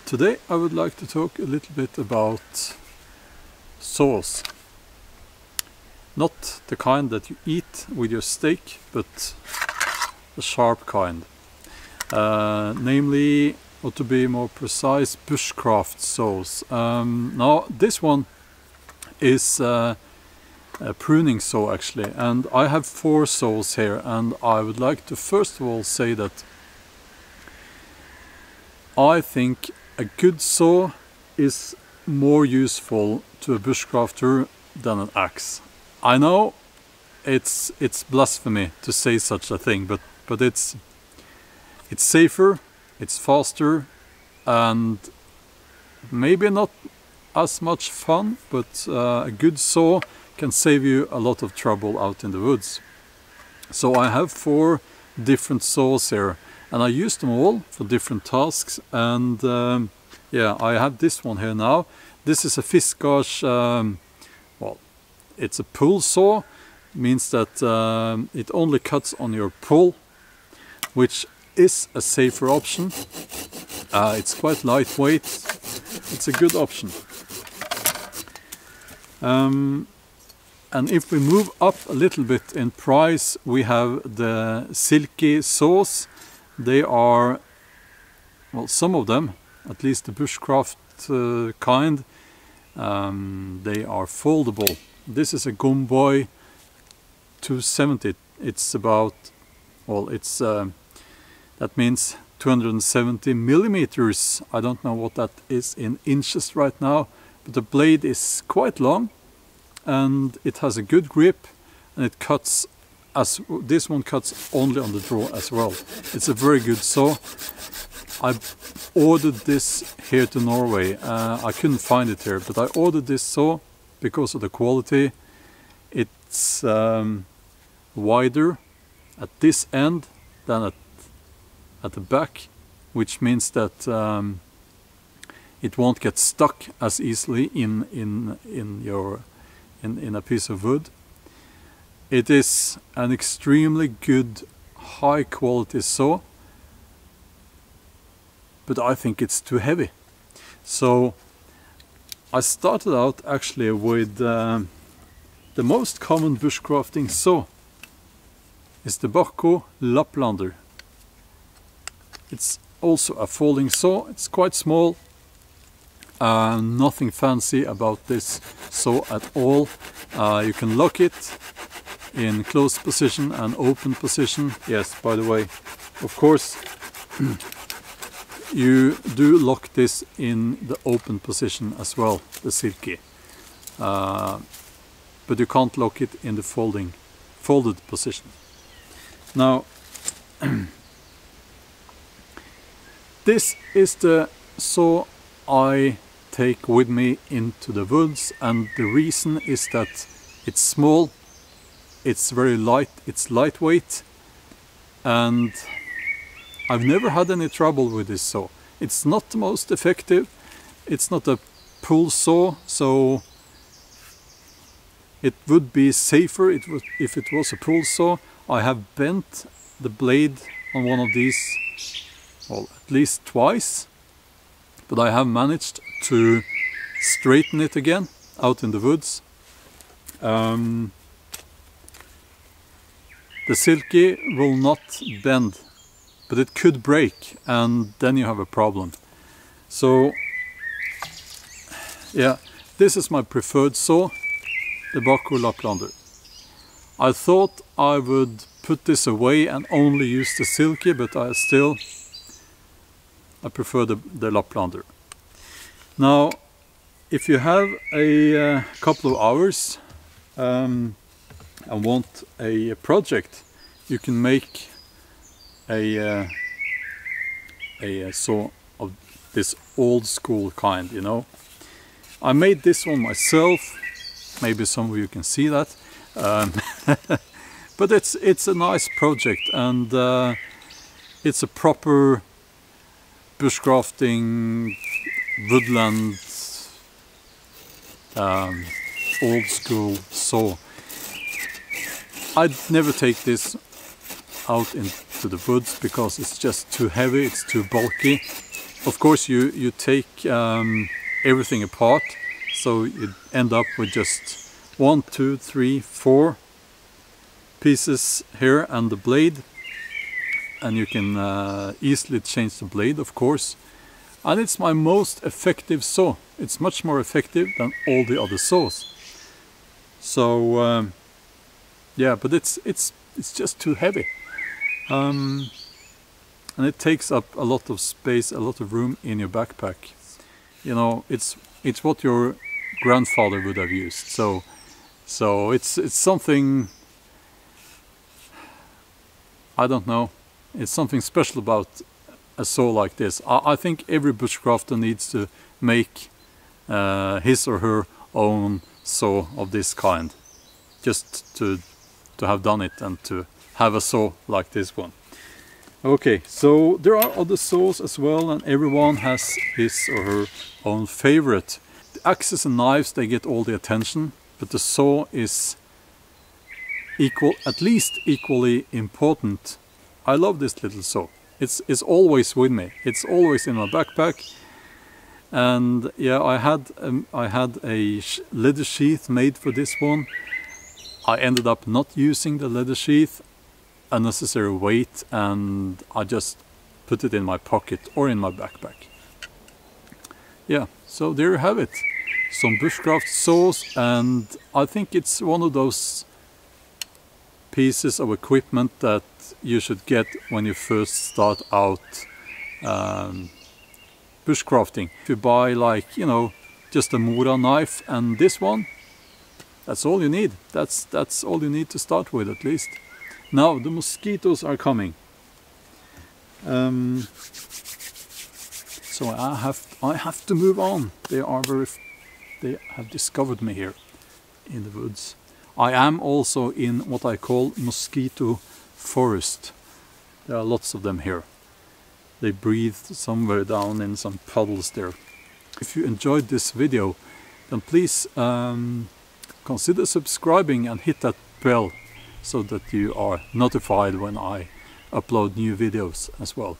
Today I would like to talk a little bit about saws. Not the kind that you eat with your steak, but the sharp kind. Namely, or to be more precise, bushcraft saws. Now this one is a pruning saw actually, and I have 4 saws here, and I would like to first of all say that I think a good saw is more useful to a bushcrafter than an axe. I know it's blasphemy to say such a thing, but it's safer, it's faster, and maybe not as much fun, but a good saw can save you a lot of trouble out in the woods. So I have 4 different saws here, and I use them all for different tasks. And yeah, I have this one here now. This is a Fiskars, well, it's a pull saw. Means that it only cuts on your pull, which is a safer option. It's quite lightweight. It's a good option. And if we move up a little bit in price, we have the silky saws. They are, well, some of them, at least the bushcraft kind, they are foldable. This is a Gomboy 270. It's about, well, it's that means 270 millimeters. I don't know what that is in inches right now, but the blade is quite long and it has a good grip, and it cuts, as this one cuts only on the draw as well. It's a very good saw. I ordered this here to Norway. I couldn't find it here, but I ordered this saw because of the quality. It's wider at this end than at the back, which means that it won't get stuck as easily in a piece of wood. It is an extremely good, high quality saw, but I think it's too heavy. So I started out actually with the most common bushcrafting saw is the Bahco Laplander. It's also a folding saw. It's quite small. Nothing fancy about this saw at all. You can lock it in closed position and open position. Yes, by the way, of course, you do lock this in the open position as well, the silky. But you can't lock it in the folded position. Now, this is the saw I take with me into the woods, and the reason is that it's small, it's very light, it's lightweight, and I've never had any trouble with this saw. It's not the most effective, it's not a pull saw, so it would be safer if it was a pull saw. I have bent the blade on one of these, well, at least twice, but I have managed to straighten it again out in the woods. The silky will not bend, but it could break, and then you have a problem. So yeah, this is my preferred saw, the Bahco Laplander. I thought I would put this away and only use the silky, but I prefer the Laplander. Now, if you have a couple of hours and want a project, you can make a saw of this old school kind, you know. I made this one myself. Maybe some of you can see that. But it's a nice project, and it's a proper bushcrafting woodland old school saw. I'd never take this out into the woods because it's just too heavy, it's too bulky. of course you take everything apart, so you end up with just 1, 2, 3, 4 pieces here and the blade, and you can easily change the blade, of course. And it's my most effective saw. It's much more effective than all the other saws. So yeah, but it's just too heavy, and it takes up a lot of space, a lot of room in your backpack. You know, it's what your grandfather would have used. So it's something, I don't know, it's something special about a saw like this. I think every bushcrafter needs to make his or her own saw of this kind, just to have done it and to have a saw like this one. Okay, so there are other saws as well, and everyone has his or her own favorite. The axes and knives, they get all the attention, but the saw is at least equally important. I love this little saw. It's always with me. It's always in my backpack. And yeah, I had a leather sheath made for this one. I ended up not using the leather sheath, unnecessary weight, and I just put it in my pocket or in my backpack. Yeah, so there you have it. Some bushcraft saws, and I think it's one of those pieces of equipment that you should get when you first start out bushcrafting. If you buy, like, you know, just a Mora knife and this one, that's all you need. That's all you need to start with, at least. Now the mosquitoes are coming, so I have to move on. They have discovered me here in the woods. I am also in what I call mosquito forest. There are lots of them here. They breathe somewhere down in some puddles there. If you enjoyed this video, then please consider subscribing and hit that bell so that you are notified when I upload new videos as well.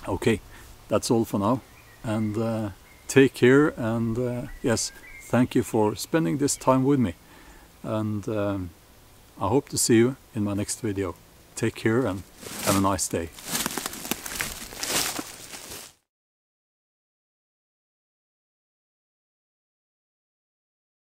Okay, that's all for now, and take care, and yes, thank you for spending this time with me, and I hope to see you in my next video. Take care and have a nice day.